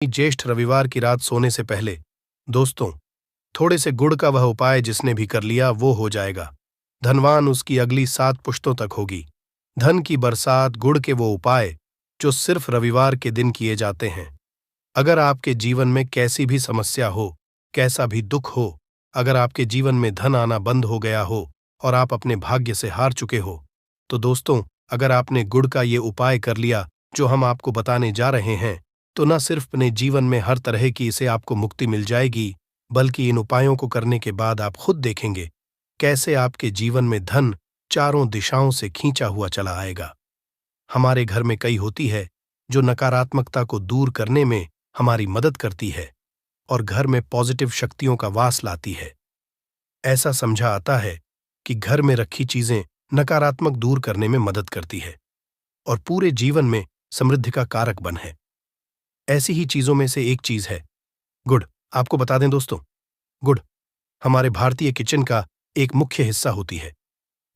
ज्येष्ठ रविवार की रात सोने से पहले दोस्तों, थोड़े से गुड़ का वह उपाय जिसने भी कर लिया वो हो जाएगा धनवान, उसकी अगली 7 पुश्तों तक होगी। धन की बरसात, गुड़ के वो उपाय जो सिर्फ रविवार के दिन किए जाते हैं। अगर आपके जीवन में कैसी भी समस्या हो, कैसा भी दुख हो, अगर आपके जीवन में धन आना बंद हो गया हो और आप अपने भाग्य से हार चुके हो, तो दोस्तों, अगर आपने गुड़ का ये उपाय कर लिया जो हम आपको बताने जा रहे हैं, तो न सिर्फ अपने जीवन में हर तरह की इसे आपको मुक्ति मिल जाएगी, बल्कि इन उपायों को करने के बाद आप खुद देखेंगे कैसे आपके जीवन में धन चारों दिशाओं से खींचा हुआ चला आएगा। हमारे घर में कई होती है जो नकारात्मकता को दूर करने में हमारी मदद करती है और घर में पॉजिटिव शक्तियों का वास लाती है। ऐसा समझा आता है कि घर में रखी चीजें नकारात्मक दूर करने में मदद करती है और पूरे जीवन में समृद्धि का कारक बन है। ऐसी ही चीजों में से एक चीज है गुड़। आपको बता दें दोस्तों, गुड़ हमारे भारतीय किचन का एक मुख्य हिस्सा होती है।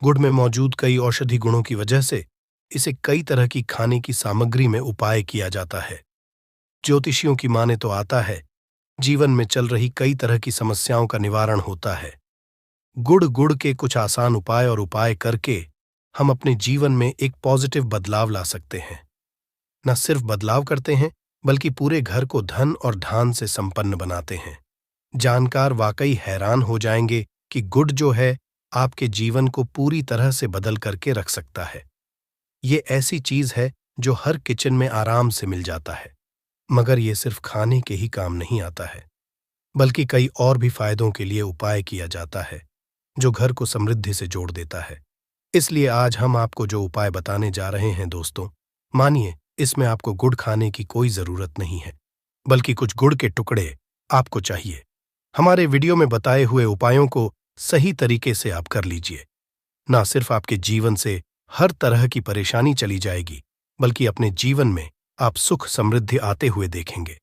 गुड़ में मौजूद कई औषधि गुणों की वजह से इसे कई तरह की खाने की सामग्री में उपाय किया जाता है। ज्योतिषियों की माने तो आता है जीवन में चल रही कई तरह की समस्याओं का निवारण होता है। गुड़ के कुछ आसान उपाय करके हम अपने जीवन में एक पॉजिटिव बदलाव ला सकते हैं। न सिर्फ बदलाव करते हैं, बल्कि पूरे घर को धन और धान से संपन्न बनाते हैं। जानकार वाकई हैरान हो जाएंगे कि गुड़ जो है आपके जीवन को पूरी तरह से बदल करके रख सकता है। ये ऐसी चीज है जो हर किचन में आराम से मिल जाता है, मगर ये सिर्फ खाने के ही काम नहीं आता है, बल्कि कई और भी फायदों के लिए उपाय किया जाता है जो घर को समृद्धि से जोड़ देता है। इसलिए आज हम आपको जो उपाय बताने जा रहे हैं दोस्तों, मानिए इसमें आपको गुड़ खाने की कोई जरूरत नहीं है, बल्कि कुछ गुड़ के टुकड़े आपको चाहिए। हमारे वीडियो में बताए हुए उपायों को सही तरीके से आप कर लीजिए। ना सिर्फ आपके जीवन से हर तरह की परेशानी चली जाएगी, बल्कि अपने जीवन में आप सुख समृद्धि आते हुए देखेंगे।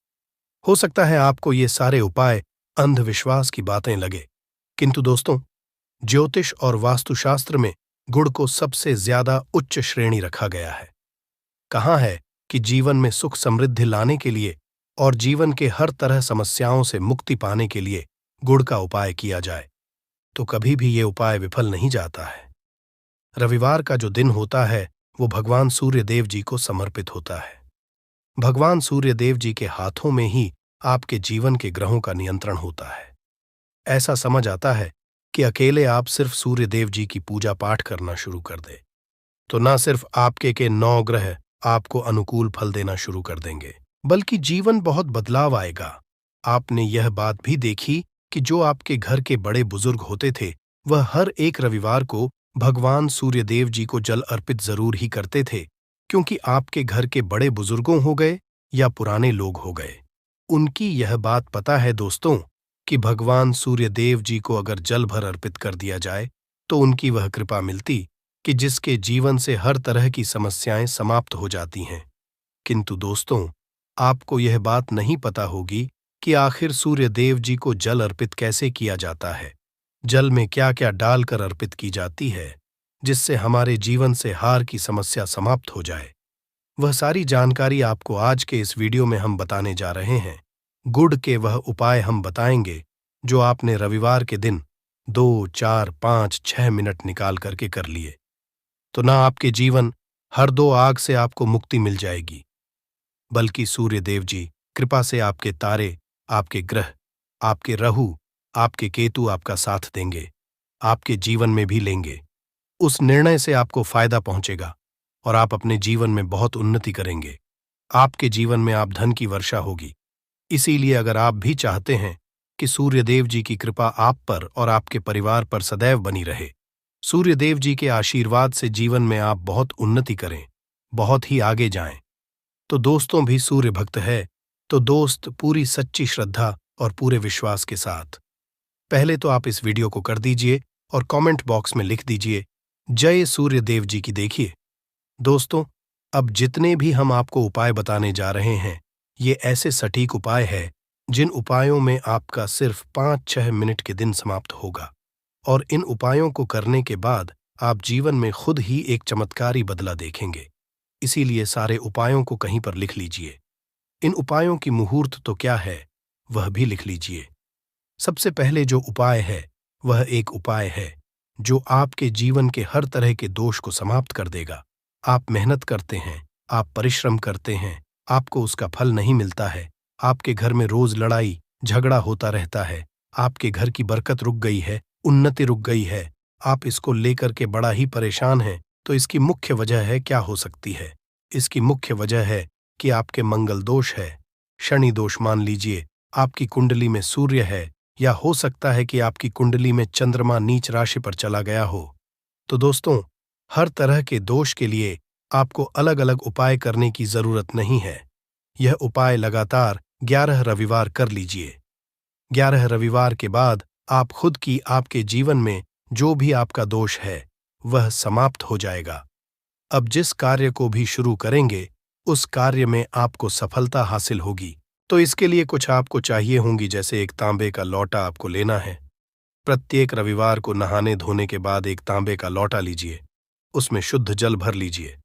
हो सकता है आपको ये सारे उपाय अंधविश्वास की बातें लगे, किंतु दोस्तों, ज्योतिष और वास्तुशास्त्र में गुड़ को सबसे ज्यादा उच्च श्रेणी रखा गया है। कहा है कि जीवन में सुख समृद्धि लाने के लिए और जीवन के हर तरह समस्याओं से मुक्ति पाने के लिए गुड़ का उपाय किया जाए, तो कभी भी ये उपाय विफल नहीं जाता है। रविवार का जो दिन होता है वो भगवान सूर्य देव जी को समर्पित होता है। भगवान सूर्य देव जी के हाथों में ही आपके जीवन के ग्रहों का नियंत्रण होता है। ऐसा समझ आता है कि अकेले आप सिर्फ सूर्य देव जी की पूजा पाठ करना शुरू कर दें, तो न सिर्फ आपके के 9 ग्रह आपको अनुकूल फल देना शुरू कर देंगे, बल्कि जीवन बहुत बदलाव आएगा। आपने यह बात भी देखी कि जो आपके घर के बड़े बुजुर्ग होते थे, वह हर एक रविवार को भगवान सूर्यदेव जी को जल अर्पित जरूर ही करते थे, क्योंकि आपके घर के बड़े बुजुर्गों हो गए या पुराने लोग हो गए, उनकी यह बात पता है दोस्तों कि भगवान सूर्यदेव जी को अगर जल भर अर्पित कर दिया जाए तो उनकी वह कृपा मिलती कि जिसके जीवन से हर तरह की समस्याएं समाप्त हो जाती हैं। किंतु दोस्तों, आपको यह बात नहीं पता होगी कि आखिर सूर्यदेव जी को जल अर्पित कैसे किया जाता है। जल में क्या क्या डालकर अर्पित की जाती है जिससे हमारे जीवन से हार की समस्या समाप्त हो जाए। वह सारी जानकारी आपको आज के इस वीडियो में हम बताने जा रहे हैं। गुड़ के वह उपाय हम बताएंगे जो आपने रविवार के दिन 2, 4, 5, 6 मिनट निकाल करके कर लिए, तो ना आपके जीवन हर 2 आग से आपको मुक्ति मिल जाएगी, बल्कि सूर्यदेव जी कृपा से आपके तारे, आपके ग्रह, आपके राहु, आपके केतु आपका साथ देंगे, आपके जीवन में भी लेंगे। उस निर्णय से आपको फायदा पहुंचेगा और आप अपने जीवन में बहुत उन्नति करेंगे। आपके जीवन में आप धन की वर्षा होगी। इसीलिए अगर आप भी चाहते हैं कि सूर्यदेव जी की कृपा आप पर और आपके परिवार पर सदैव बनी रहे, सूर्यदेव जी के आशीर्वाद से जीवन में आप बहुत उन्नति करें, बहुत ही आगे जाएं, तो दोस्तों भी सूर्य भक्त है, तो दोस्त पूरी सच्ची श्रद्धा और पूरे विश्वास के साथ पहले तो आप इस वीडियो को कर दीजिए और कमेंट बॉक्स में लिख दीजिए जय सूर्यदेव जी की। देखिए दोस्तों, अब जितने भी हम आपको उपाय बताने जा रहे हैं, ये ऐसे सटीक उपाय है जिन उपायों में आपका सिर्फ 5-6 मिनट के दिन समाप्त होगा, और इन उपायों को करने के बाद आप जीवन में खुद ही एक चमत्कारी बदला देखेंगे। इसीलिए सारे उपायों को कहीं पर लिख लीजिए। इन उपायों की मुहूर्त तो क्या है, वह भी लिख लीजिए। सबसे पहले जो उपाय है, वह एक उपाय है जो आपके जीवन के हर तरह के दोष को समाप्त कर देगा। आप मेहनत करते हैं, आप परिश्रम करते हैं, आपको उसका फल नहीं मिलता है, आपके घर में रोज लड़ाई झगड़ा होता रहता है, आपके घर की बरकत रुक गई है, उन्नति रुक गई है, आप इसको लेकर के बड़ा ही परेशान हैं, तो इसकी मुख्य वजह है क्या हो सकती है? इसकी मुख्य वजह है कि आपके मंगल दोष है, शनि दोष मान लीजिए, आपकी कुंडली में सूर्य है, या हो सकता है कि आपकी कुंडली में चंद्रमा नीच राशि पर चला गया हो। तो दोस्तों, हर तरह के दोष के लिए आपको अलग अलग उपाय करने की जरूरत नहीं है। यह उपाय लगातार 11 रविवार कर लीजिए। 11 रविवार के बाद आप खुद की आपके जीवन में जो भी आपका दोष है वह समाप्त हो जाएगा। अब जिस कार्य को भी शुरू करेंगे उस कार्य में आपको सफलता हासिल होगी। तो इसके लिए कुछ आपको चाहिए होंगी, जैसे एक तांबे का लौटा आपको लेना है। प्रत्येक रविवार को नहाने धोने के बाद एक तांबे का लौटा लीजिए, उसमें शुद्ध जल भर लीजिए,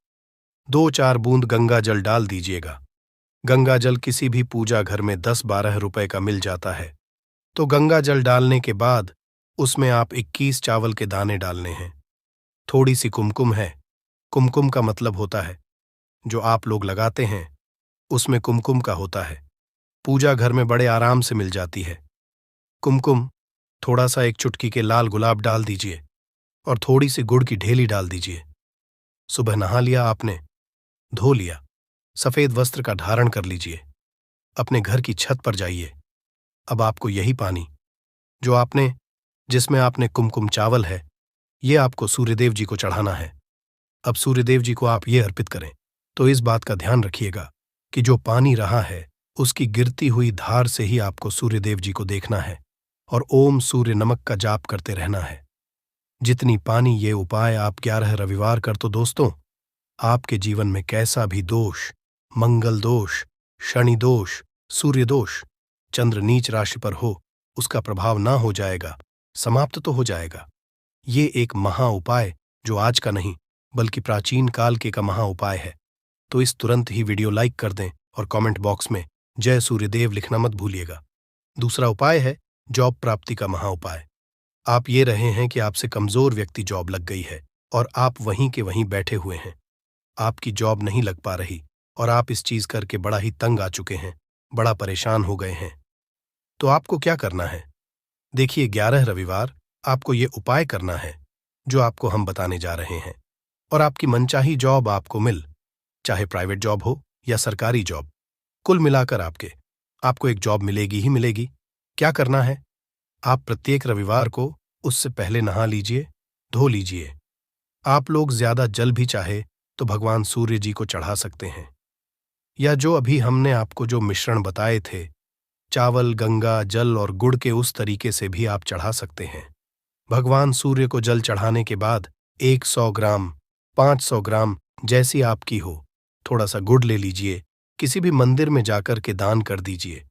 2-4 बूंद गंगा जल डाल दीजिएगा। गंगा जल किसी भी पूजा घर में 10-12 रुपए का मिल जाता है। तो गंगा जल डालने के बाद उसमें आप 21 चावल के दाने डालने हैं। थोड़ी सी कुमकुम है, कुमकुम का मतलब होता है जो आप लोग लगाते हैं उसमें कुमकुम का होता है, पूजा घर में बड़े आराम से मिल जाती है। कुमकुम, थोड़ा सा एक चुटकी के लाल गुलाब डाल दीजिए और थोड़ी सी गुड़ की ढेली डाल दीजिए। सुबह नहा लिया आपने, धो लिया, सफेद वस्त्र का धारण कर लीजिए, अपने घर की छत पर जाइए। अब आपको यही पानी जिसमें आपने कुमकुम चावल है, ये आपको सूर्यदेव जी को चढ़ाना है। अब सूर्यदेव जी को आप ये अर्पित करें, तो इस बात का ध्यान रखिएगा कि जो पानी रहा है उसकी गिरती हुई धार से ही आपको सूर्यदेव जी को देखना है और ओम सूर्य नमक का जाप करते रहना है। जितनी पानी ये उपाय आप 11 रविवार कर, तो दोस्तों आपके जीवन में कैसा भी दोष, मंगल दोष, शनि दोष, सूर्य दोष, चंद्र नीच राशि पर हो, उसका प्रभाव ना हो जाएगा, समाप्त तो हो जाएगा। ये एक महा उपाय जो आज का नहीं बल्कि प्राचीन काल के का महा उपाय है। तो इस तुरंत ही वीडियो लाइक कर दें और कमेंट बॉक्स में जय सूर्यदेव लिखना मत भूलिएगा। दूसरा उपाय है जॉब प्राप्ति का महा उपाय। आप ये रहे हैं कि आपसे कमजोर व्यक्ति जॉब लग गई है और आप वहीं के वहीं बैठे हुए हैं, आपकी जॉब नहीं लग पा रही और आप इस चीज करके बड़ा ही तंग आ चुके हैं, बड़ा परेशान हो गए हैं। तो आपको क्या करना है? देखिए, 11 रविवार आपको ये उपाय करना है जो आपको हम बताने जा रहे हैं और आपकी मनचाही जॉब आपको चाहे प्राइवेट जॉब हो या सरकारी जॉब, कुल मिलाकर आपको एक जॉब मिलेगी ही मिलेगी। क्या करना है? आप प्रत्येक रविवार को उससे पहले नहा लीजिए, धो लीजिए। आप लोग ज्यादा जल भी चाहे तो भगवान सूर्य जी को चढ़ा सकते हैं, या जो अभी हमने आपको जो मिश्रण बताए थे, चावल, गंगा जल और गुड़ के, उस तरीके से भी आप चढ़ा सकते हैं। भगवान सूर्य को जल चढ़ाने के बाद 100 ग्राम, 500 ग्राम, जैसी आपकी हो, थोड़ा सा गुड़ ले लीजिए, किसी भी मंदिर में जाकर के दान कर दीजिए।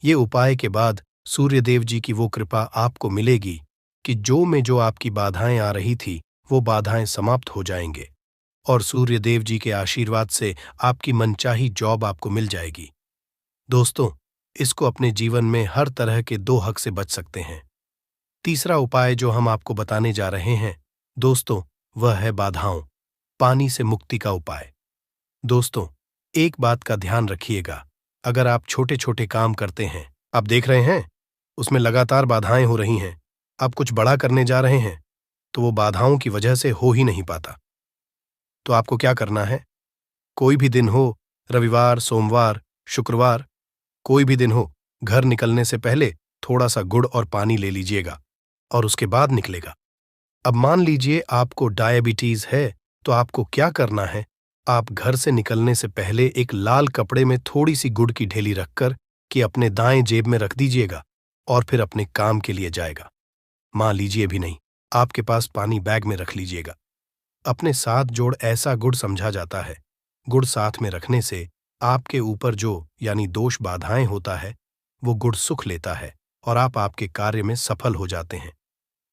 ये उपाय के बाद सूर्यदेव जी की वो कृपा आपको मिलेगी कि जो आपकी बाधाएं आ रही थी वो बाधाएं समाप्त हो जाएंगे और सूर्यदेव जी के आशीर्वाद से आपकी मनचाही जॉब आपको मिल जाएगी। दोस्तों, इसको अपने जीवन में हर तरह के 2 हक से बच सकते हैं। तीसरा उपाय जो हम आपको बताने जा रहे हैं दोस्तों, वह है बाधाओं, पानी से मुक्ति का उपाय। दोस्तों, एक बात का ध्यान रखिएगा, अगर आप छोटे छोटे काम करते हैं, आप देख रहे हैं उसमें लगातार बाधाएं हो रही हैं, आप कुछ बड़ा करने जा रहे हैं तो वो बाधाओं की वजह से हो ही नहीं पाता। तो आपको क्या करना है? कोई भी दिन हो, रविवार, सोमवार, शुक्रवार, कोई भी दिन हो, घर निकलने से पहले थोड़ा सा गुड़ और पानी ले लीजिएगा और उसके बाद निकलेगा। अब मान लीजिए आपको डायबिटीज है, तो आपको क्या करना है? आप घर से निकलने से पहले एक लाल कपड़े में थोड़ी सी गुड़ की ढेली रखकर कि अपने दाएं जेब में रख दीजिएगा और फिर अपने काम के लिए जाएगा। मान लीजिए भी नहीं, आपके पास पानी बैग में रख लीजिएगा। अपने साथ जोड़ ऐसा गुड़ समझा जाता है, गुड़ साथ में रखने से आपके ऊपर जो यानी दोष बाधाएं होता है वो गुड़ सुख लेता है और आप आपके कार्य में सफल हो जाते हैं।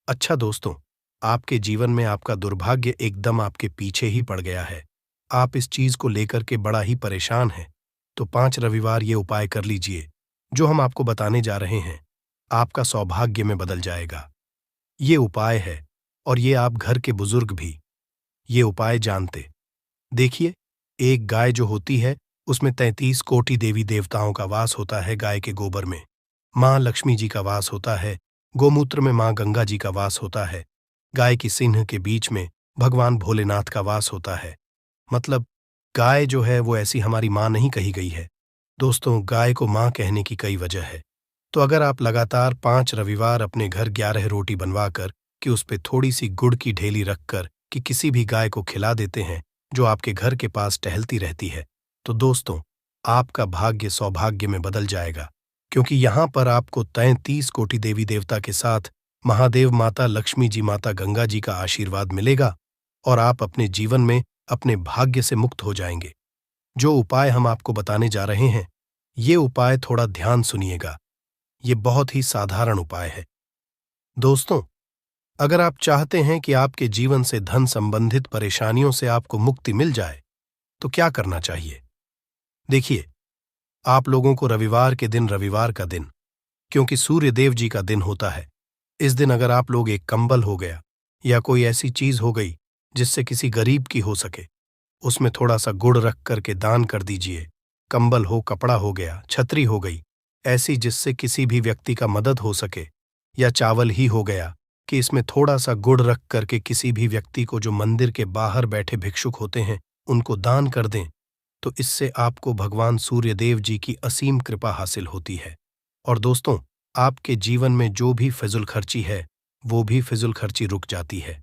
अच्छा दोस्तों, आपके जीवन में आपका दुर्भाग्य एकदम आपके पीछे ही पड़ गया है, आप इस चीज को लेकर के बड़ा ही परेशान हैं, तो 5 रविवार ये उपाय कर लीजिए जो हम आपको बताने जा रहे हैं। आपका सौभाग्य में बदल जाएगा। ये उपाय है और ये आप घर के बुजुर्ग भी ये उपाय जानते। देखिए, एक गाय जो होती है उसमें 33 कोटि देवी देवताओं का वास होता है। गाय के गोबर में माँ लक्ष्मी जी का वास होता है, गोमूत्र में माँ गंगा जी का वास होता है, गाय की सिंह के बीच में भगवान भोलेनाथ का वास होता है। मतलब गाय जो है वो ऐसी हमारी माँ नहीं कही गई है। दोस्तों, गाय को माँ कहने की कई वजह है। तो अगर आप लगातार 5 रविवार अपने घर 11 रोटी बनवा कर कि उस पे थोड़ी सी गुड़ की ढेली रखकर कि किसी भी गाय को खिला देते हैं जो आपके घर के पास टहलती रहती है, तो दोस्तों आपका भाग्य सौभाग्य में बदल जाएगा। क्योंकि यहाँ पर आपको 33 कोटि देवी देवता के साथ महादेव माता लक्ष्मी जी माता गंगा जी का आशीर्वाद मिलेगा और आप अपने जीवन में अपने भाग्य से मुक्त हो जाएंगे। जो उपाय हम आपको बताने जा रहे हैं, ये उपाय थोड़ा ध्यान सुनिएगा। ये बहुत ही साधारण उपाय है। दोस्तों, अगर आप चाहते हैं कि आपके जीवन से धन संबंधित परेशानियों से आपको मुक्ति मिल जाए, तो क्या करना चाहिए? देखिए, आप लोगों को रविवार के दिन, रविवार का दिन क्योंकि सूर्य देव जी का दिन होता है, इस दिन अगर आप लोग एक कंबल हो गया या कोई ऐसी चीज हो गई जिससे किसी गरीब की हो सके, उसमें थोड़ा सा गुड़ रख करके दान कर दीजिए। कंबल हो, कपड़ा हो गया, छतरी हो गई, ऐसी जिससे किसी भी व्यक्ति का मदद हो सके, या चावल ही हो गया कि इसमें थोड़ा सा गुड़ रख करके किसी भी व्यक्ति को जो मंदिर के बाहर बैठे भिक्षुक होते हैं उनको दान कर दें, तो इससे आपको भगवान सूर्यदेव जी की असीम कृपा हासिल होती है। और दोस्तों, आपके जीवन में जो भी फिजुल खर्ची है वो भी फिजुल खर्ची रुक जाती है।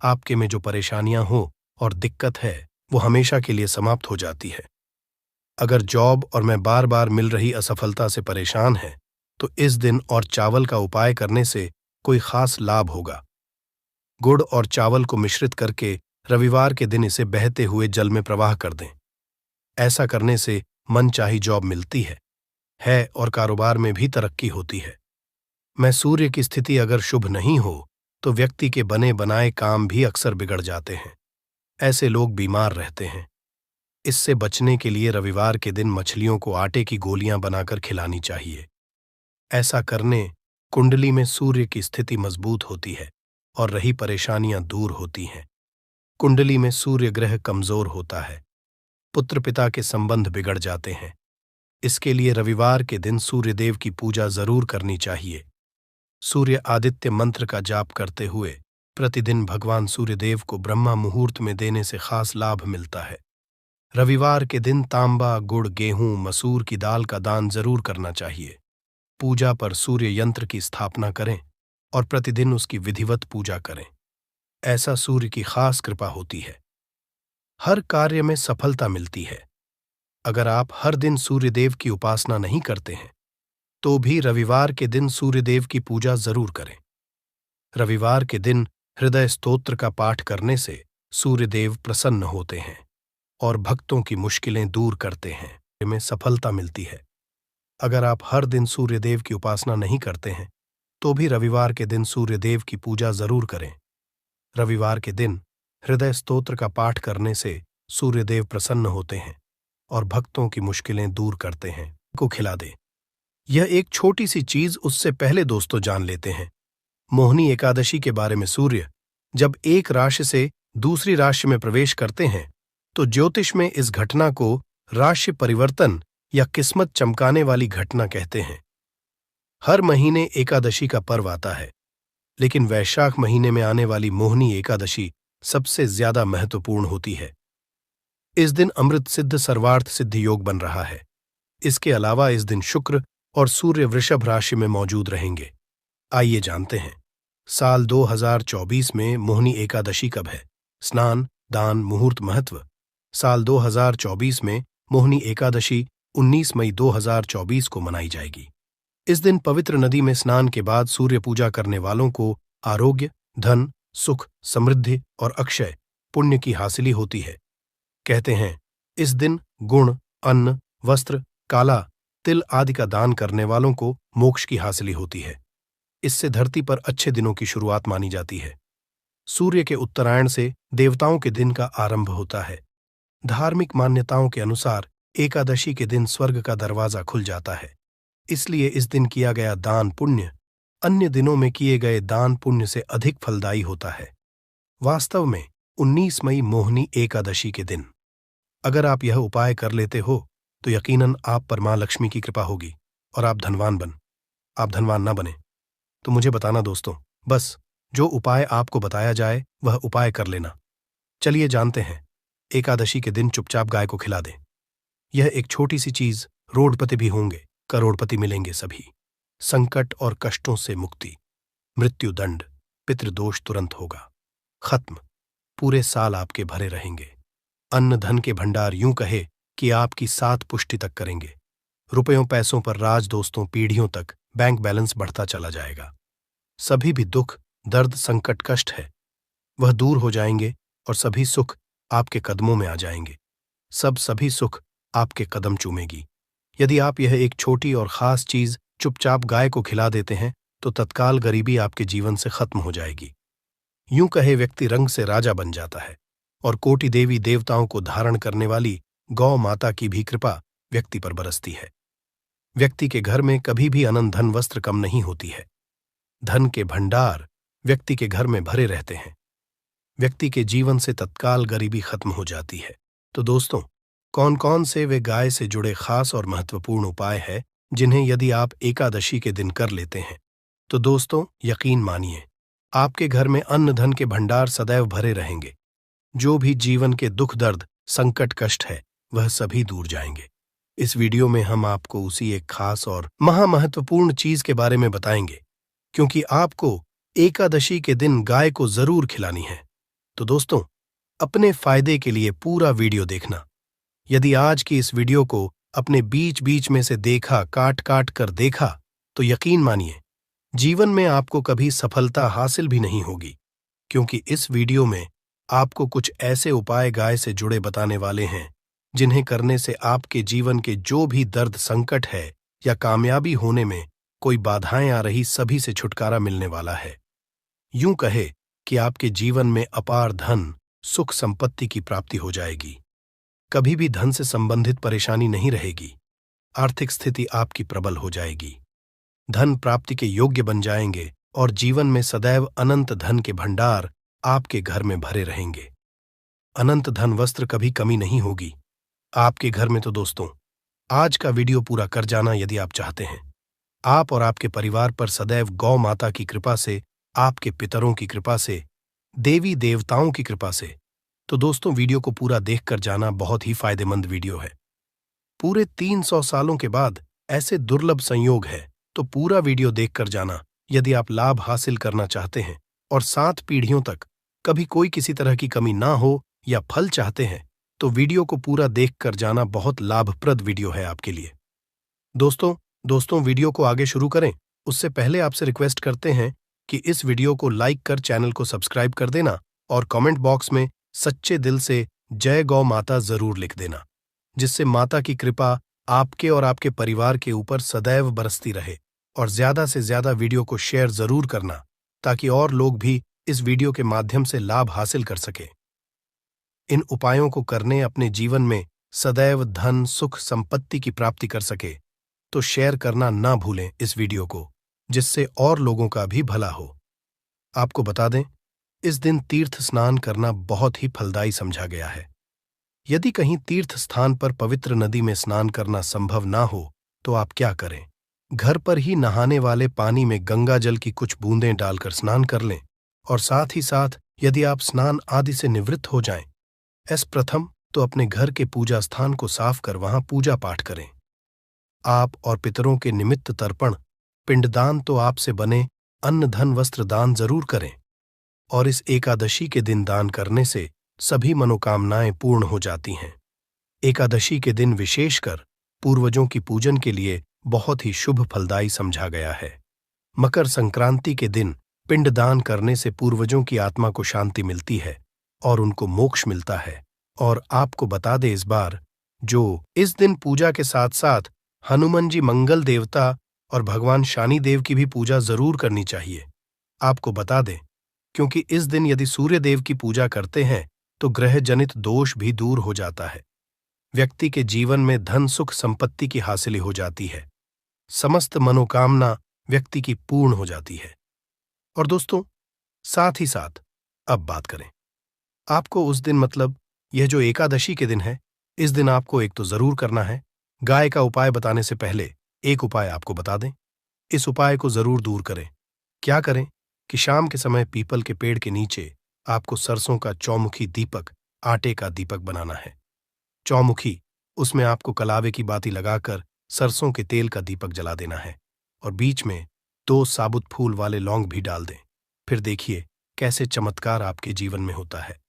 आपके में जो परेशानियां हो और दिक्कत है वो हमेशा के लिए समाप्त हो जाती है। अगर जॉब और मैं बार बार मिल रही असफलता से परेशान है तो इस दिन और चावल का उपाय करने से कोई खास लाभ होगा। गुड़ और चावल को मिश्रित करके रविवार के दिन इसे बहते हुए जल में प्रवाह कर दें। ऐसा करने से मनचाही जॉब मिलती है और कारोबार में भी तरक्की होती है। मैं सूर्य की स्थिति अगर शुभ नहीं हो तो व्यक्ति के बने बनाए काम भी अक्सर बिगड़ जाते हैं। ऐसे लोग बीमार रहते हैं। इससे बचने के लिए रविवार के दिन मछलियों को आटे की गोलियां बनाकर खिलानी चाहिए। ऐसा करने कुंडली में सूर्य की स्थिति मजबूत होती है और रही परेशानियां दूर होती हैं। कुंडली में सूर्य ग्रह कमजोर होता है, पुत्र पिता के संबंध बिगड़ जाते हैं। इसके लिए रविवार के दिन सूर्यदेव की पूजा जरूर करनी चाहिए। सूर्य आदित्य मंत्र का जाप करते हुए प्रतिदिन भगवान सूर्यदेव को ब्रह्मा मुहूर्त में देने से खास लाभ मिलता है। रविवार के दिन तांबा, गुड़, गेहूं, मसूर की दाल का दान जरूर करना चाहिए। पूजा पर सूर्य यंत्र की स्थापना करें और प्रतिदिन उसकी विधिवत पूजा करें। ऐसा सूर्य की खास कृपा होती है। हर कार्य में सफलता मिलती है। अगर आप हर दिन सूर्यदेव की उपासना नहीं करते हैं तो भी रविवार के दिन सूर्यदेव की पूजा जरूर करें। रविवार के दिन हृदय स्तोत्र का पाठ करने से सूर्यदेव प्रसन्न होते हैं और भक्तों की मुश्किलें दूर करते हैं। में सफलता मिलती है। अगर आप हर दिन सूर्यदेव की उपासना नहीं करते हैं तो भी रविवार के दिन सूर्यदेव की पूजा जरूर करें। रविवार के दिन हृदय स्तोत्र का पाठ करने से सूर्यदेव प्रसन्न होते हैं और भक्तों की मुश्किलें दूर करते हैं। को खिला दें। यह एक छोटी सी चीज, उससे पहले दोस्तों जान लेते हैं मोहिनी एकादशी के बारे में। सूर्य जब एक राशि से दूसरी राशि में प्रवेश करते हैं तो ज्योतिष में इस घटना को राशि परिवर्तन या किस्मत चमकाने वाली घटना कहते हैं। हर महीने एकादशी का पर्व आता है, लेकिन वैशाख महीने में आने वाली मोहिनी एकादशी सबसे ज्यादा महत्वपूर्ण होती है। इस दिन अमृत सिद्ध सर्वार्थ सिद्ध योग बन रहा है। इसके अलावा इस दिन शुक्र और सूर्य वृषभ राशि में मौजूद रहेंगे। आइए जानते हैं साल 2024 में मोहिनी एकादशी कब है। स्नान, दान, मुहूर्त, महत्व। साल 2024 में मोहिनी एकादशी 19 मई 2024 को मनाई जाएगी। इस दिन पवित्र नदी में स्नान के बाद सूर्य पूजा करने वालों को आरोग्य, धन, सुख, समृद्धि और अक्षय पुण्य की हासिली होती है। कहते हैं इस दिन गुण, अन्न, वस्त्र, काला तिल आदि का दान करने वालों को मोक्ष की हासिली होती है। इससे धरती पर अच्छे दिनों की शुरुआत मानी जाती है। सूर्य के उत्तरायण से देवताओं के दिन का आरंभ होता है। धार्मिक मान्यताओं के अनुसार एकादशी के दिन स्वर्ग का दरवाजा खुल जाता है, इसलिए इस दिन किया गया दान पुण्य अन्य दिनों में किए गए दान पुण्य से अधिक फलदायी होता है। वास्तव में 19 मई मोहिनी एकादशी के दिन अगर आप यह उपाय कर लेते हो तो यकीनन आप पर मां लक्ष्मी की कृपा होगी और आप धनवान ना बने तो मुझे बताना दोस्तों, बस जो उपाय आपको बताया जाए वह उपाय कर लेना। चलिए जानते हैं। एकादशी के दिन चुपचाप गाय को खिला दें। यह एक छोटी सी चीज, रोडपति भी होंगे, करोड़पति मिलेंगे सभी। संकट और कष्टों से मुक्ति, मृत्यु दंड, पितृदोष तुरंत होगा खत्म, पूरे साल आपके भरे रहेंगे। अन्न धन के भंडार यूं कहे कि आपकी 7 पुष्टि तक करेंगे। रुपयों पैसों पर राज दोस्तों पीढ़ियों तक बैंक बैलेंस बढ़ता चला जाएगा। सभी भी दुख दर्द संकट कष्ट है वह दूर हो जाएंगे और सभी सुख आपके कदमों में आ जाएंगे। सभी सुख आपके कदम चूमेगी। यदि आप यह एक छोटी और खास चीज चुपचाप गाय को खिला देते हैं तो तत्काल गरीबी आपके जीवन से खत्म हो जाएगी। यूं कहे व्यक्ति रंग से राजा बन जाता है और कोटि देवी देवताओं को धारण करने वाली गौ माता की भी कृपा व्यक्ति पर बरसती है। व्यक्ति के घर में कभी भी अनंत धन वस्त्र कम नहीं होती है। धन के भंडार व्यक्ति के घर में भरे रहते हैं। व्यक्ति के जीवन से तत्काल गरीबी खत्म हो जाती है। तो दोस्तों, कौन कौन से वे गाय से जुड़े खास और महत्वपूर्ण उपाय हैं जिन्हें यदि आप एकादशी के दिन कर लेते हैं तो दोस्तों यकीन मानिए आपके घर में अन्न धन के भंडार सदैव भरे रहेंगे। जो भी जीवन के दुख दर्द संकट कष्ट है वह सभी दूर जाएंगे। इस वीडियो में हम आपको उसी एक खास और महामहत्वपूर्ण चीज के बारे में बताएंगे, क्योंकि आपको एकादशी के दिन गाय को जरूर खिलानी है। तो दोस्तों, अपने फायदे के लिए पूरा वीडियो देखना। यदि आज की इस वीडियो को अपने बीच बीच में से देखा, काट काट कर देखा, तो यकीन मानिए जीवन में आपको कभी सफलता हासिल भी नहीं होगी, क्योंकि इस वीडियो में आपको कुछ ऐसे उपाय गाय से जुड़े बताने वाले हैं जिन्हें करने से आपके जीवन के जो भी दर्द संकट है या कामयाबी होने में कोई बाधाएं आ रही सभी से छुटकारा मिलने वाला है। यूं कहे कि आपके जीवन में अपार धन सुख संपत्ति की प्राप्ति हो जाएगी। कभी भी धन से संबंधित परेशानी नहीं रहेगी। आर्थिक स्थिति आपकी प्रबल हो जाएगी। धन प्राप्ति के योग्य बन जाएंगे और जीवन में सदैव अनंत धन के भंडार आपके घर में भरे रहेंगे। अनंत धन वस्त्र कभी कमी नहीं होगी आपके घर में। तो दोस्तों, आज का वीडियो पूरा कर जाना यदि आप चाहते हैं आप और आपके परिवार पर सदैव गौ माता की कृपा से, आपके पितरों की कृपा से, देवी देवताओं की कृपा से। तो दोस्तों, वीडियो को पूरा देखकर जाना बहुत ही फायदेमंद वीडियो है। पूरे 300 सालों के बाद ऐसे दुर्लभ संयोग है, तो पूरा वीडियो देखकर जाना यदि आप लाभ हासिल करना चाहते हैं और 7 पीढ़ियों तक कभी कोई किसी तरह की कमी ना हो या फल चाहते हैं तो वीडियो को पूरा देखकर जाना बहुत लाभप्रद वीडियो है आपके लिए। दोस्तों, वीडियो को आगे शुरू करें उससे पहले आपसे रिक्वेस्ट करते हैं कि इस वीडियो को लाइक कर चैनल को सब्सक्राइब कर देना और कमेंट बॉक्स में सच्चे दिल से जय गौ माता जरूर लिख देना, जिससे माता की कृपा आपके और आपके परिवार के ऊपर सदैव बरसती रहे। और ज्यादा से ज्यादा वीडियो को शेयर जरूर करना ताकि और लोग भी इस वीडियो के माध्यम से लाभ हासिल कर सके। इन उपायों को करने अपने जीवन में सदैव धन सुख संपत्ति की प्राप्ति कर सके तो शेयर करना ना भूलें इस वीडियो को, जिससे और लोगों का भी भला हो। आपको बता दें, इस दिन तीर्थ स्नान करना बहुत ही फलदायी समझा गया है। यदि कहीं तीर्थ स्थान पर पवित्र नदी में स्नान करना संभव ना हो तो आप क्या करें, घर पर ही नहाने वाले पानी में गंगा जल की कुछ बूंदें डालकर स्नान कर लें। और साथ ही साथ यदि आप स्नान आदि से निवृत्त हो जाएं, प्रथम तो अपने घर के पूजा स्थान को साफ कर वहां पूजा पाठ करें। आप और पितरों के निमित्त तर्पण पिंडदान तो आपसे बने अन्न धन वस्त्र दान जरूर करें। और इस एकादशी के दिन दान करने से सभी मनोकामनाएं पूर्ण हो जाती हैं। एकादशी के दिन विशेषकर पूर्वजों की पूजन के लिए बहुत ही शुभ फलदायी समझा गया है। मकर संक्रांति के दिन पिंडदान करने से पूर्वजों की आत्मा को शांति मिलती है और उनको मोक्ष मिलता है। और आपको बता दे इस बार, जो इस दिन पूजा के साथ साथ हनुमान जी मंगल देवता और भगवान शनि देव की भी पूजा जरूर करनी चाहिए। आपको बता दें, क्योंकि इस दिन यदि सूर्य देव की पूजा करते हैं तो ग्रह जनित दोष भी दूर हो जाता है। व्यक्ति के जीवन में धन सुख संपत्ति की हासिल हो जाती है। समस्त मनोकामना व्यक्ति की पूर्ण हो जाती है। और दोस्तों, साथ ही साथ अब बात करें, आपको उस दिन मतलब यह जो एकादशी के दिन है, इस दिन आपको एक तो जरूर करना है। गाय का उपाय बताने से पहले एक उपाय आपको बता दें। इस उपाय को जरूर दूर करें। क्या करें कि शाम के समय पीपल के पेड़ के नीचे आपको सरसों का चौमुखी दीपक, आटे का दीपक बनाना है। चौमुखी, उसमें आपको कलावे की बाती लगाकर सरसों के तेल का दीपक जला देना है और बीच में 2 साबुत फूल वाले लौंग भी डाल दें। फिर देखिए कैसे चमत्कार आपके जीवन में होता है।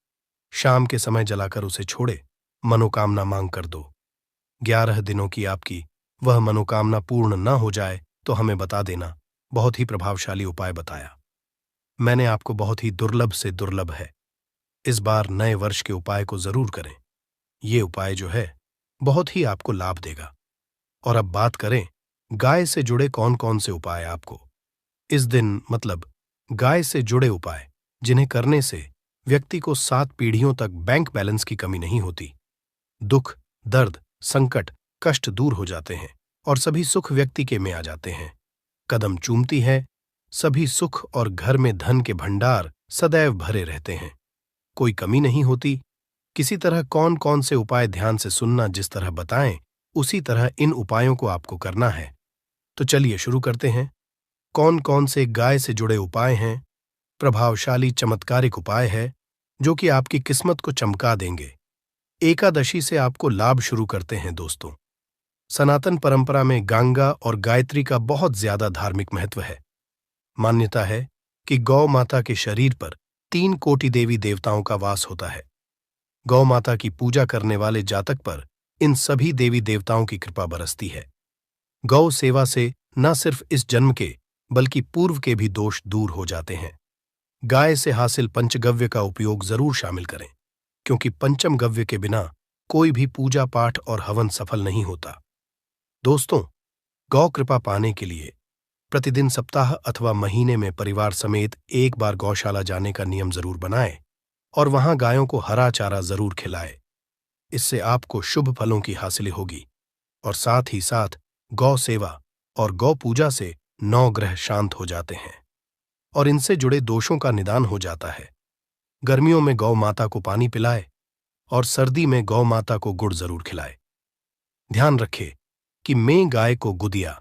शाम के समय जलाकर उसे छोड़े, मनोकामना मांग कर दो। 11 दिनों की आपकी वह मनोकामना पूर्ण न हो जाए तो हमें बता देना। बहुत ही प्रभावशाली उपाय बताया मैंने आपको, बहुत ही दुर्लभ से दुर्लभ है। इस बार नए वर्ष के उपाय को जरूर करें। ये उपाय जो है बहुत ही आपको लाभ देगा। और अब बात करें गाय से जुड़े कौन कौन से उपाय आपको इस दिन मतलब गाय से जुड़े उपाय जिन्हें करने से व्यक्ति को 7 पीढ़ियों तक बैंक बैलेंस की कमी नहीं होती। दुख, दर्द, संकट, कष्ट दूर हो जाते हैं और सभी सुख व्यक्ति के में आ जाते हैं। कदम चूमती है, सभी सुख और घर में धन के भंडार सदैव भरे रहते हैं। कोई कमी नहीं होती। किसी तरह कौन कौन से उपाय ध्यान से सुनना, जिस तरह बताएं उसी तरह इन उपायों को आपको करना है। तो चलिए शुरू करते हैं। कौन कौन से गाय से जुड़े उपाय हैं? प्रभावशाली चमत्कारिक उपाय है जो कि आपकी किस्मत को चमका देंगे। एकादशी से आपको लाभ शुरू करते हैं दोस्तों। सनातन परंपरा में गंगा और गायत्री का बहुत ज्यादा धार्मिक महत्व है। मान्यता है कि गौ माता के शरीर पर 3 कोटि देवी देवताओं का वास होता है। गौ माता की पूजा करने वाले जातक पर इन सभी देवी देवताओं की कृपा बरसती है। गौ सेवा से न सिर्फ इस जन्म के बल्कि पूर्व के भी दोष दूर हो जाते हैं। गाय से हासिल पंचगव्य का उपयोग जरूर शामिल करें, क्योंकि पंचम गव्य के बिना कोई भी पूजा पाठ और हवन सफल नहीं होता। दोस्तों, गौ कृपा पाने के लिए प्रतिदिन, सप्ताह अथवा महीने में परिवार समेत एक बार गौशाला जाने का नियम जरूर बनाएं और वहां गायों को हरा चारा जरूर खिलाएं। इससे आपको शुभ फलों की हासिल होगी और साथ ही साथ गौ सेवा और गौ पूजा से 9 ग्रह शांत हो जाते हैं और इनसे जुड़े दोषों का निदान हो जाता है। गर्मियों में गौ माता को पानी पिलाए और सर्दी में गौ माता को गुड़ जरूर खिलाए। ध्यान रखें कि मैं गाय को गुदिया।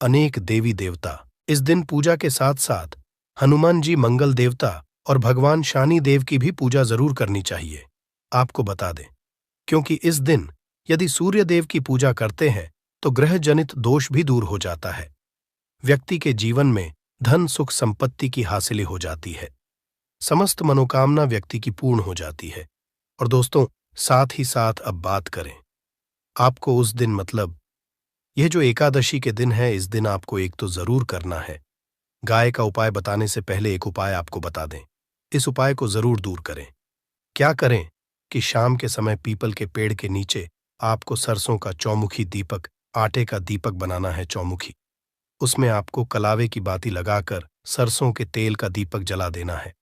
अनेक देवी देवता इस दिन पूजा के साथ साथ हनुमान जी मंगल देवता और भगवान शनि देव की भी पूजा जरूर करनी चाहिए। आपको बता दें, क्योंकि इस दिन यदि सूर्य देव की पूजा करते हैं तो ग्रह जनित दोष भी दूर हो जाता है। व्यक्ति के जीवन में धन सुख संपत्ति की हासिल हो जाती है। समस्त मनोकामना व्यक्ति की पूर्ण हो जाती है। और दोस्तों, साथ ही साथ अब बात करें, आपको उस दिन मतलब यह जो एकादशी के दिन है, इस दिन आपको एक तो जरूर करना है। गाय का उपाय बताने से पहले एक उपाय आपको बता दें। इस उपाय को जरूर दूर करें। क्या करें कि शाम के समय पीपल के पेड़ के नीचे आपको सरसों का चौमुखी दीपक, आटे का दीपक बनाना है। चौमुखी, उसमें आपको कलावे की बाती लगाकर सरसों के तेल का दीपक जला देना है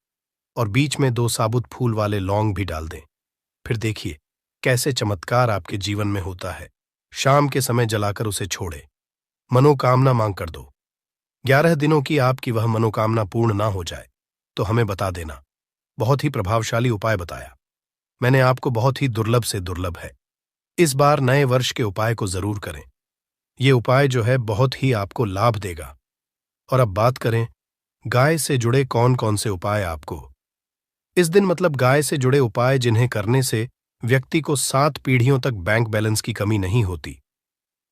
और बीच में 2 साबुत फूल वाले लौंग भी डाल दें। फिर देखिए कैसे चमत्कार आपके जीवन में होता है। शाम के समय जलाकर उसे छोड़े, मनोकामना मांग कर दो। 11 दिनों की आपकी वह मनोकामना पूर्ण ना हो जाए तो हमें बता देना। बहुत ही प्रभावशाली उपाय बताया मैंने आपको, बहुत ही दुर्लभ से दुर्लभ है। इस बार नए वर्ष के उपाय को जरूर करें। ये उपाय जो है बहुत ही आपको लाभ देगा। और अब बात करें गाय से जुड़े कौन कौन से उपाय आपको इस दिन मतलब गाय से जुड़े उपाय जिन्हें करने से व्यक्ति को 7 पीढ़ियों तक बैंक बैलेंस की कमी नहीं होती।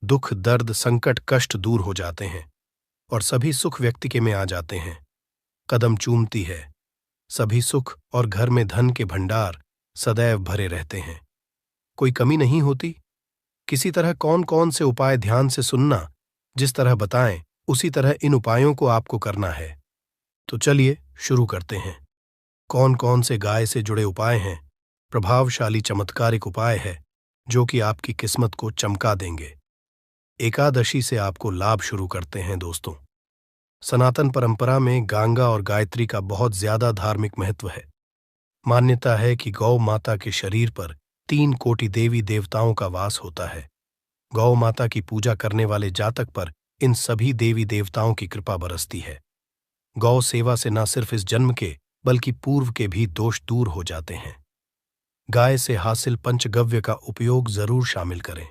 दुख, दर्द, संकट, कष्ट दूर हो जाते हैं और सभी सुख व्यक्ति के में आ जाते हैं। कदम चूमती है, सभी सुख और घर में धन के भंडार सदैव भरे रहते हैं। कोई कमी नहीं होती। किसी तरह कौन कौन से उपाय ध्यान से सुनना, जिस तरह बताएं उसी तरह इन उपायों को आपको करना है। तो चलिए शुरू करते हैं। कौन कौन से गाय से जुड़े उपाय हैं? प्रभावशाली चमत्कारिक उपाय है जो कि आपकी किस्मत को चमका देंगे। एकादशी से आपको लाभ शुरू करते हैं दोस्तों। सनातन परंपरा में गंगा और गायत्री का बहुत ज्यादा धार्मिक महत्व है। मान्यता है कि गौ माता के शरीर पर 3 कोटि देवी देवताओं का वास होता है। गौ माता की पूजा करने वाले जातक पर इन सभी देवी देवताओं की कृपा बरसती है। गौ सेवा से न सिर्फ इस जन्म के बल्कि पूर्व के भी दोष दूर हो जाते हैं। गाय से हासिल पंचगव्य का उपयोग जरूर शामिल करें,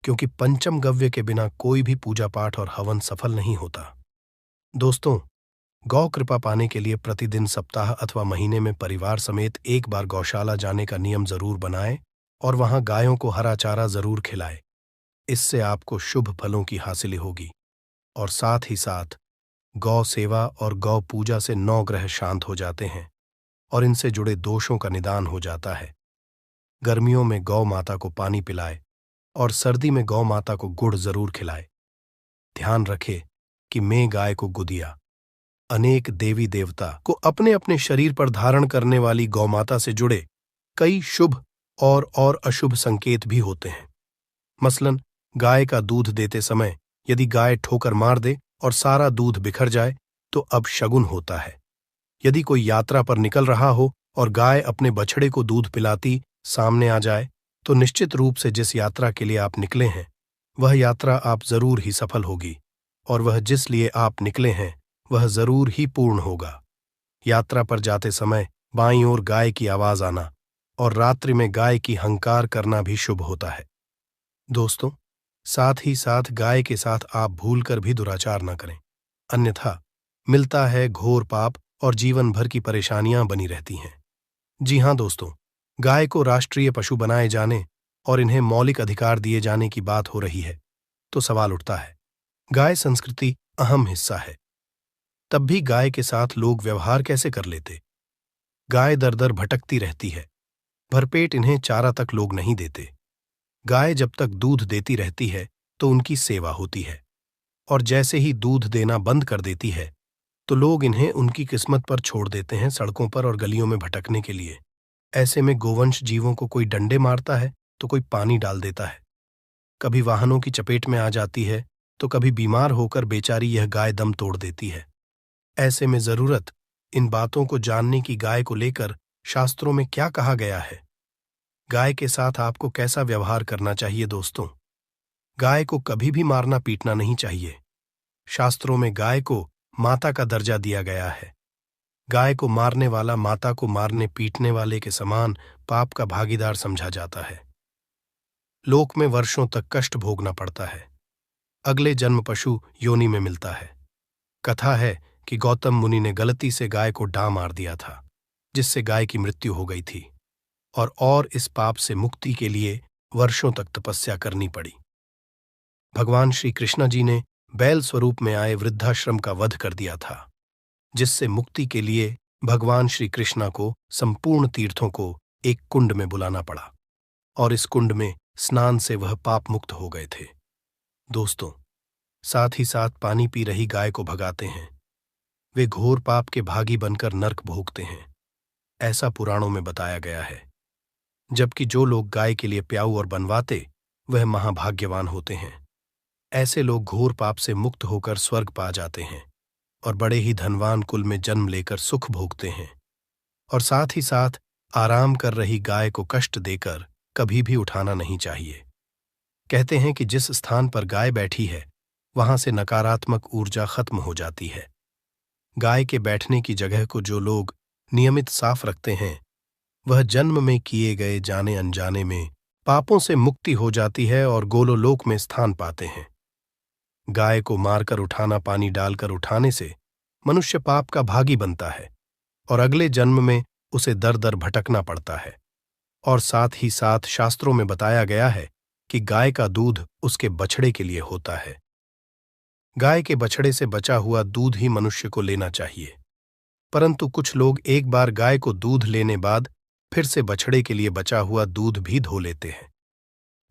क्योंकि पंचम गव्य के बिना कोई भी पूजा पाठ और हवन सफल नहीं होता। दोस्तों, गौ कृपा पाने के लिए प्रतिदिन, सप्ताह अथवा महीने में परिवार समेत एक बार गौशाला जाने का नियम जरूर बनाएं और वहां गायों को हरा चारा जरूर खिलाएं। इससे आपको शुभ फलों की हासिल होगी और साथ ही साथ गौ सेवा और गौ पूजा से 9 ग्रह शांत हो जाते हैं और इनसे जुड़े दोषों का निदान हो जाता है। गर्मियों में गौ माता को पानी पिलाए और सर्दी में गौ माता को गुड़ जरूर खिलाए। ध्यान रखें कि मैं गाय को गुदिया। अनेक देवी देवता को अपने अपने शरीर पर धारण करने वाली गौ माता से जुड़े कई शुभ और अशुभ संकेत भी होते हैं। मसलन, गाय का दूध देते समय यदि गाय ठोकर मार दे और सारा दूध बिखर जाए तो अब शगुन होता है। यदि कोई यात्रा पर निकल रहा हो और गाय अपने बछड़े को दूध पिलाती सामने आ जाए तो निश्चित रूप से जिस यात्रा के लिए आप निकले हैं वह यात्रा आप जरूर ही सफल होगी और वह जिस लिए आप निकले हैं वह जरूर ही पूर्ण होगा। यात्रा पर जाते समय बाईं ओर गाय की आवाज आना और रात्रि में गाय की हंकार करना भी शुभ होता है। दोस्तों, साथ ही साथ गाय के साथ आप भूलकर भी दुराचार न करें, अन्यथा मिलता है घोर पाप और जीवन भर की परेशानियां बनी रहती हैं। जी हां दोस्तों, गाय को राष्ट्रीय पशु बनाए जाने और इन्हें मौलिक अधिकार दिए जाने की बात हो रही है तो सवाल उठता है, गाय संस्कृति अहम हिस्सा है, तब भी गाय के साथ लोग व्यवहार कैसे कर लेते? गाय दर दर भटकती रहती है, भरपेट इन्हें चारा तक लोग नहीं देते। गाय जब तक दूध देती रहती है तो उनकी सेवा होती है और जैसे ही दूध देना बंद कर देती है तो लोग इन्हें उनकी किस्मत पर छोड़ देते हैं, सड़कों पर और गलियों में भटकने के लिए। ऐसे में गोवंश जीवों को कोई डंडे मारता है तो कोई पानी डाल देता है, कभी वाहनों की चपेट में आ जाती है तो कभी बीमार होकर बेचारी यह गाय दम तोड़ देती है। ऐसे में जरूरत इन बातों को जानने की गाय को लेकर शास्त्रों में क्या कहा गया है, गाय के साथ आपको कैसा व्यवहार करना चाहिए। दोस्तों, गाय को कभी भी मारना पीटना नहीं चाहिए। शास्त्रों में गाय को माता का दर्जा दिया गया है। गाय को मारने वाला माता को मारने पीटने वाले के समान पाप का भागीदार समझा जाता है। लोक में वर्षों तक कष्ट भोगना पड़ता है। अगले जन्म पशु योनि में मिलता है। कथा है कि गौतम मुनि ने गलती से गाय को डां मार दिया था, जिससे गाय की मृत्यु हो गई थी और इस पाप से मुक्ति के लिए वर्षों तक तपस्या करनी पड़ी। भगवान श्री कृष्ण जी ने बैल स्वरूप में आए वृद्धाश्रम का वध कर दिया था, जिससे मुक्ति के लिए भगवान श्री कृष्ण को संपूर्ण तीर्थों को एक कुंड में बुलाना पड़ा और इस कुंड में स्नान से वह पाप मुक्त हो गए थे। दोस्तों, साथ ही साथ पानी पी रही गाय को भगाते हैं, वे घोर पाप के भागी बनकर नर्क भोगते हैं, ऐसा पुराणों में बताया गया है। जबकि जो लोग गाय के लिए प्याऊ और बनवाते वह महाभाग्यवान होते हैं। ऐसे लोग घोर पाप से मुक्त होकर स्वर्ग पा जाते हैं और बड़े ही धनवान कुल में जन्म लेकर सुख भोगते हैं। और साथ ही साथ आराम कर रही गाय को कष्ट देकर कभी भी उठाना नहीं चाहिए। कहते हैं कि जिस स्थान पर गाय बैठी है वहां से नकारात्मक ऊर्जा खत्म हो जाती है। गाय के बैठने की जगह को जो लोग नियमित साफ रखते हैं वह जन्म में किए गए जाने अनजाने में पापों से मुक्ति हो जाती है और गोलोलोक में स्थान पाते हैं। गाय को मारकर उठाना, पानी डालकर उठाने से मनुष्य पाप का भागी बनता है और अगले जन्म में उसे दर दर भटकना पड़ता है। और साथ ही साथ शास्त्रों में बताया गया है कि गाय का दूध उसके बछड़े के लिए होता है। गाय के बछड़े से बचा हुआ दूध ही मनुष्य को लेना चाहिए, परंतु कुछ लोग एक बार गाय को दूध लेने बाद फिर से बछड़े के लिए बचा हुआ दूध भी धो लेते हैं।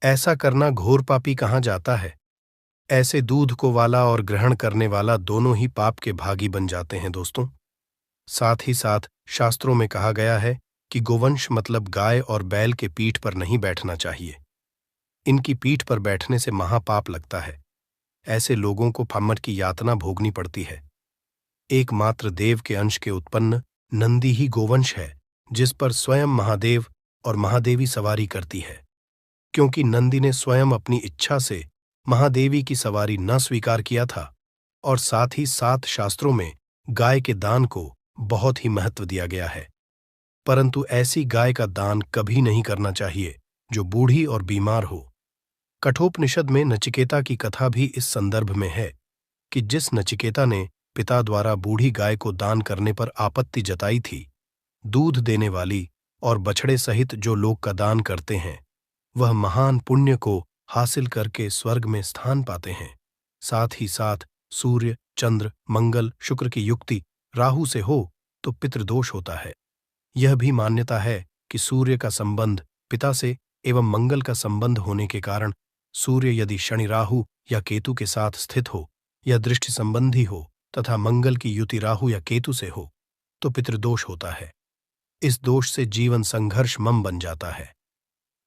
ऐसा करना घोर पापी कहा जाता है। ऐसे दूध को वाला और ग्रहण करने वाला दोनों ही पाप के भागी बन जाते हैं। दोस्तों, साथ ही साथ शास्त्रों में कहा गया है कि गोवंश मतलब गाय और बैल के पीठ पर नहीं बैठना चाहिए। इनकी पीठ पर बैठने से महापाप लगता है। ऐसे लोगों को फम्मट की यातना भोगनी पड़ती है। एकमात्र देव के अंश के उत्पन्न नंदी ही गोवंश है, जिस पर स्वयं महादेव और महादेवी सवारी करती है। क्योंकि नंदी ने स्वयं अपनी इच्छा से महादेवी की सवारी न स्वीकार किया था और साथ ही 7 शास्त्रों में गाय के दान को बहुत ही महत्व दिया गया है। परंतु ऐसी गाय का दान कभी नहीं करना चाहिए जो बूढ़ी और बीमार हो। कठोपनिषद में नचिकेता की कथा भी इस संदर्भ में है कि जिस नचिकेता ने पिता द्वारा बूढ़ी गाय को दान करने पर आपत्ति जताई थी, दूध देने वाली और बछड़े सहित जो लोग का दान करते हैं वह महान पुण्य को हासिल करके स्वर्ग में स्थान पाते हैं। साथ ही साथ सूर्य, चंद्र, मंगल, शुक्र की युक्ति राहु से हो तो पितृदोष होता है। यह भी मान्यता है कि सूर्य का संबंध पिता से एवं मंगल का संबंध होने के कारण सूर्य यदि शनि, राहु या केतु के साथ स्थित हो या दृष्टि संबंधी हो तथा मंगल की युति राहु या केतु से हो तो पितृदोष होता है। इस दोष से जीवन संघर्ष मम बन जाता है।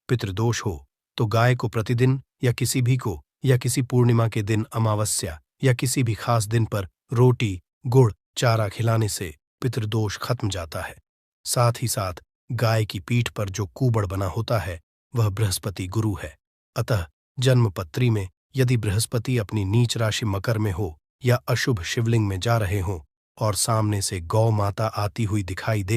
पितृदोष हो तो गाय को प्रतिदिन या किसी भी को या किसी पूर्णिमा के दिन, अमावस्या या किसी भी खास दिन पर रोटी, गुड़, चारा खिलाने से पितृदोष खत्म जाता है। साथ ही साथ गाय की पीठ पर जो कूबड़ बना होता है वह बृहस्पति गुरु है। अतः जन्मपत्री में यदि बृहस्पति अपनी नीच राशि मकर में हो या अशुभ शिवलिंग में जा रहे हों और सामने से गौ माता आती हुई दिखाई दे